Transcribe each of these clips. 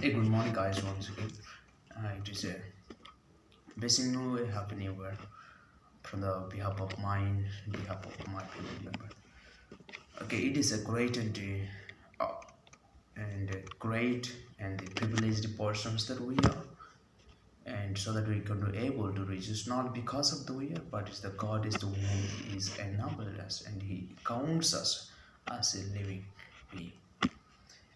Hey, good morning, guys. Once again, it is a blessing new a happy new year from the behalf of mine, behalf of my people member. Okay, it is a great uh, and great and the privileged persons that we are, and so that we can be able to reach. It's not because of the we are, but it's the God is the one who is enabled us and He counts us as a living being.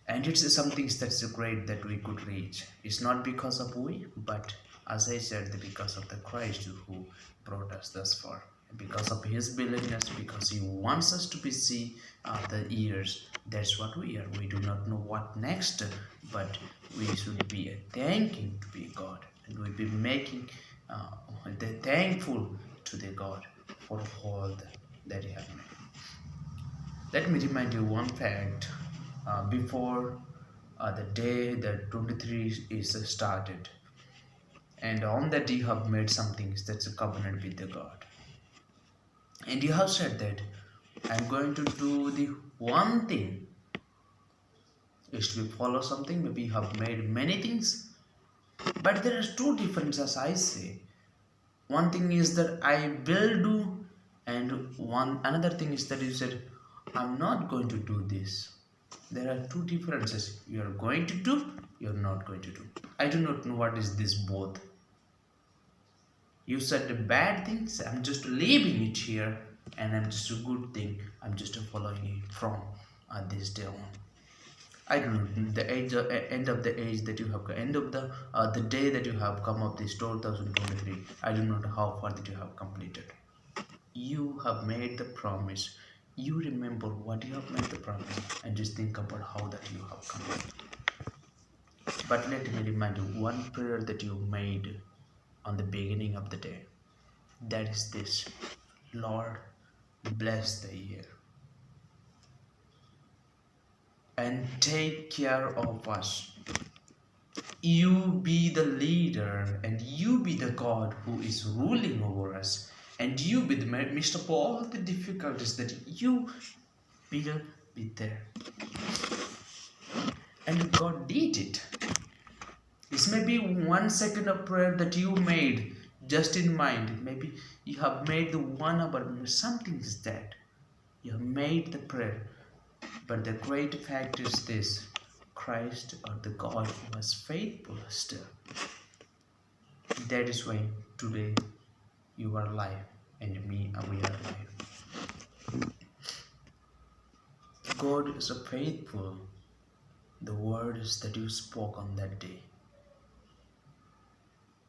And it's something that's great that we could reach. It's not because of we, but as I said, because of the Christ who brought us thus far. Because of His willingness, because He wants us to be see the years. That's what we are. We do not know what next, but we should be thanking to be God, and we'll be making the thankful to the God for all that He has made. Let me remind you one fact before the day that 23 is started, and on that you have made something that's a covenant with the God, and you have said that I'm going to do the one thing is to follow something. Maybe you have made many things, but there are two differences. I say one thing is that I will do, and one another thing is that you said I'm not going to do this. There are two differences. You are going to do, you are not going to do. I do not know what is this both. You said the bad things, I'm just leaving it here, and I'm just a good thing, I'm just following it from this day on. I don't know the age, end of the age that you have, end of the day that you have come up this 2023. I do not know how far that you have completed. You have made the promise. You remember what you have made the promise, and just think about how that you have come. But let me remind you one prayer that you made on the beginning of the day. That is this: Lord, bless the year and take care of us. You be the leader, and you be the God who is ruling over us, and you be the midst of all the difficulties that you will be there. And God did it. It's maybe 1 second of prayer that you made just in mind. Maybe you have made the 1 hour, something is that. You have made the prayer. But the great fact is this: Christ or the God who was faithful still. That is why today you are alive and me we are alive. God is a faithful. The words that you spoke on that day.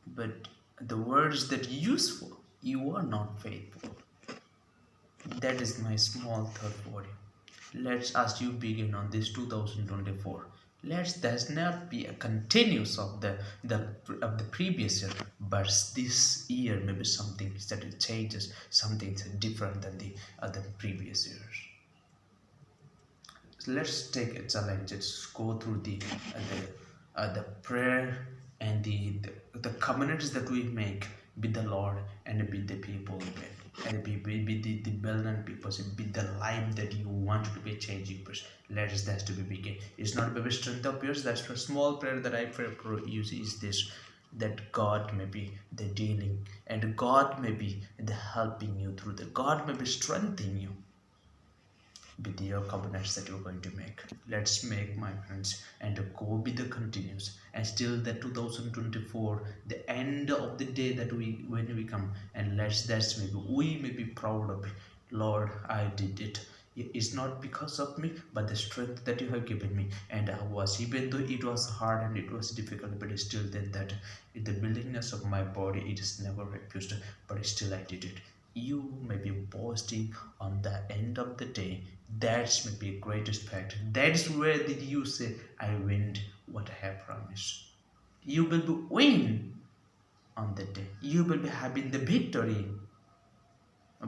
But the words that you spoke, you are not faithful. That is my small thought for you. Let's, as you begin on this 2024, let's not be a continuous of the previous year, but this year maybe something that it changes, something different than the other previous years. So let's take a challenge. Let's go through the prayer and the covenants that we make with the Lord and with the people, and with the Belgian people, with the life that you want to be changing person. Let's that's to be begin. It's not by strength of yours. That's a small prayer that I pray for use is this: that God may be the dealing, and God may be the helping you through the God may be strengthening you with your covenants that you're going to make. Let's make, my friends, and go with the continuous, and still the 2024, the end of the day that we when we come, and that's maybe we may be proud of it. Lord, I did it. It's not because of me, but the strength that you have given me, and I was, even though it was hard and it was difficult, but still then that in the willingness of my body, it is never refused, but still I did it. You may be boasting on the end of the day. That's maybe greatest fact. That's where did you say, I win what I have promised. You will be win on the day. You will be having the victory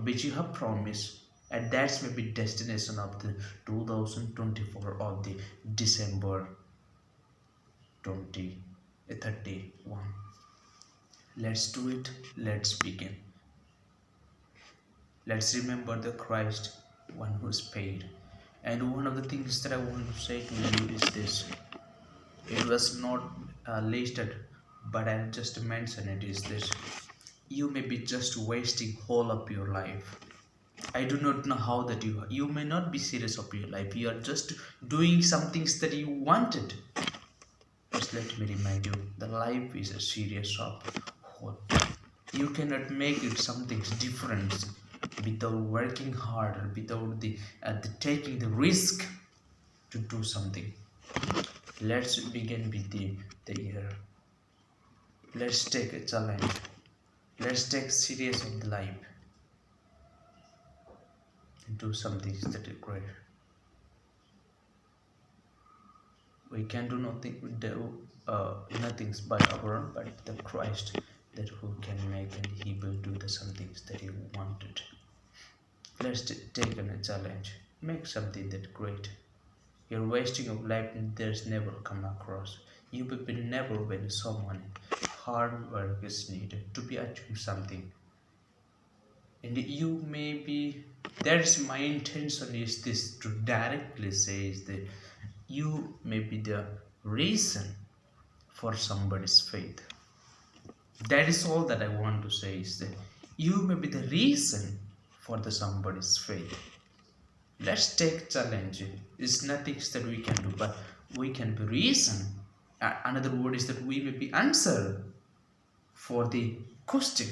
which you have promised. And that's maybe destination of the 2024 of the December 2031. Let's do it. Let's begin. Let's remember the Christ, one who's paid. And one of the things that I want to say to you is this: It was not listed, but I'll just mention it is this. You may be just wasting whole of your life. I do not know how that you may not be serious of your life. You are just doing some things that you wanted. Just let me remind you, the life is a series of whole. You cannot make it something different without working harder, without the taking the risk to do something. Let's begin with the year. Let's take a challenge. Let's take serious of the life and do something that is great. We can do nothing, nothing by our own, but the Christ that who can make, and He will do the some things that He wanted. Let's take a challenge. Make something that great. Your wasting of life, there's never come across. You will be never when someone hard work is needed to be achieve something. And you may be, that's my intention is this to directly say is that you may be the reason for somebody's faith. That is all that I want to say is that you may be the reason for the somebody's faith. Let's take challenge. It's nothing that we can do, but we can be reason. Another word is that we may be answer for the question.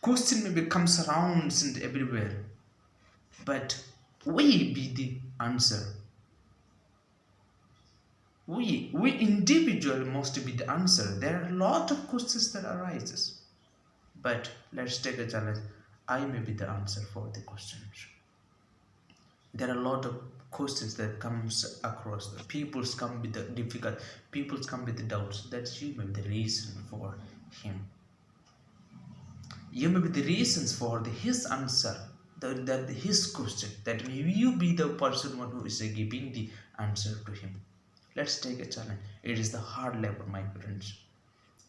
Question maybe comes around and everywhere, but we be the answer. We individually must be the answer. There are a lot of questions that arises, but let's take a challenge. I may be the answer for the questions. There are a lot of questions that comes across. People's come with the difficult. People's come with the doubts. That's you may be the reason for him. You may be the reasons for his answer. That his question. That may you be the person who is giving the answer to him. Let's take a challenge. It is the hard labor, my friends.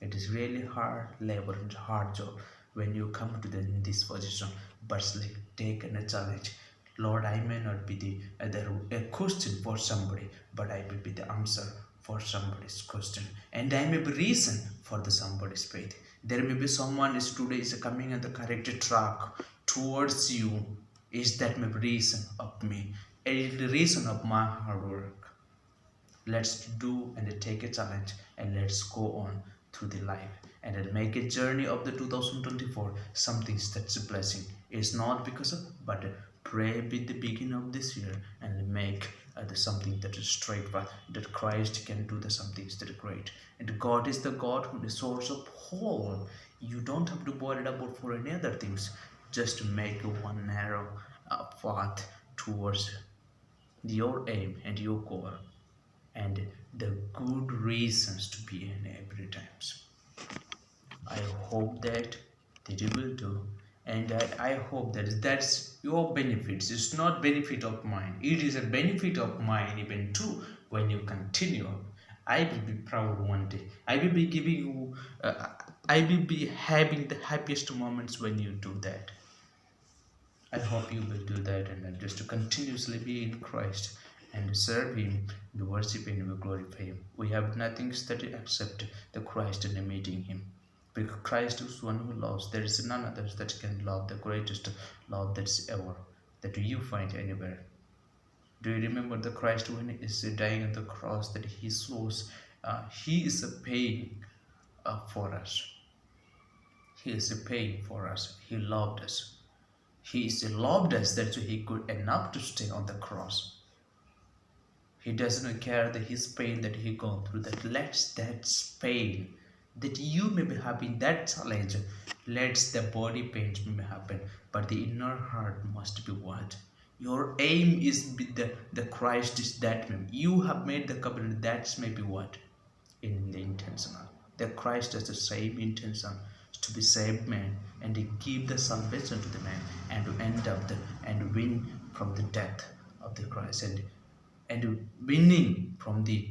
It is really hard labor and hard job when you come to this position. But take a challenge. Lord, I may not be a question for somebody, but I will be the answer for somebody's question. And I may be reason for somebody's faith. There may be someone is today is coming on the correct track towards you. Is that may be reason of me? It is the reason of my hard work. Let's do and take a challenge and let's go on through the life and make a journey of the 2024 something that's a blessing. It's not because of, but pray with the beginning of this year and make something that is straight path, that Christ can do the something that is great. And God is the God who is the source of whole. You don't have to worry about for any other things. Just make one narrow path towards your aim and your goal, and the good reasons to be in every times. I hope that you will do, and I hope that that's your benefits. It's not benefit of mine. It is a benefit of mine even too. When you continue, I will be proud one day. I will be giving you. I will be having the happiest moments when you do that. I hope you will do that, and just to continuously be in Christ and serve Him, and worship Him, and glorify Him. We have nothing that except the Christ and meeting Him. Because Christ is one who loves. There is none other that can love the greatest love that's ever that you find anywhere. Do you remember the Christ when He is dying on the cross that He shows? He is paying for us. He is paying for us. He loved us. He loved us that He could enough to stay on the cross. He doesn't care that his pain that he gone through, that lets that pain that you may be having that challenge, lets the body pains may happen, but the inner heart must be what? Your aim is with the Christ is that you have made the covenant, that's maybe what? In the intentional. The Christ has the same intention to be saved man and to give the salvation to the man and to end up and win from the death of the Christ and winning from the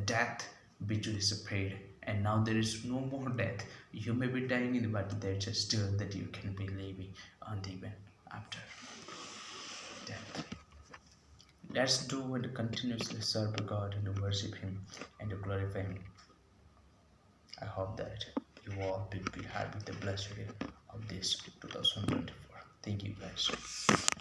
death which is paid, and now there is no more death. You may be dying in the body, that's still that you can be living on the even after. Let's do and continuously serve God and worship Him and glorify Him. I hope that you all will be happy with the blessed day of this 2024. Thank you guys.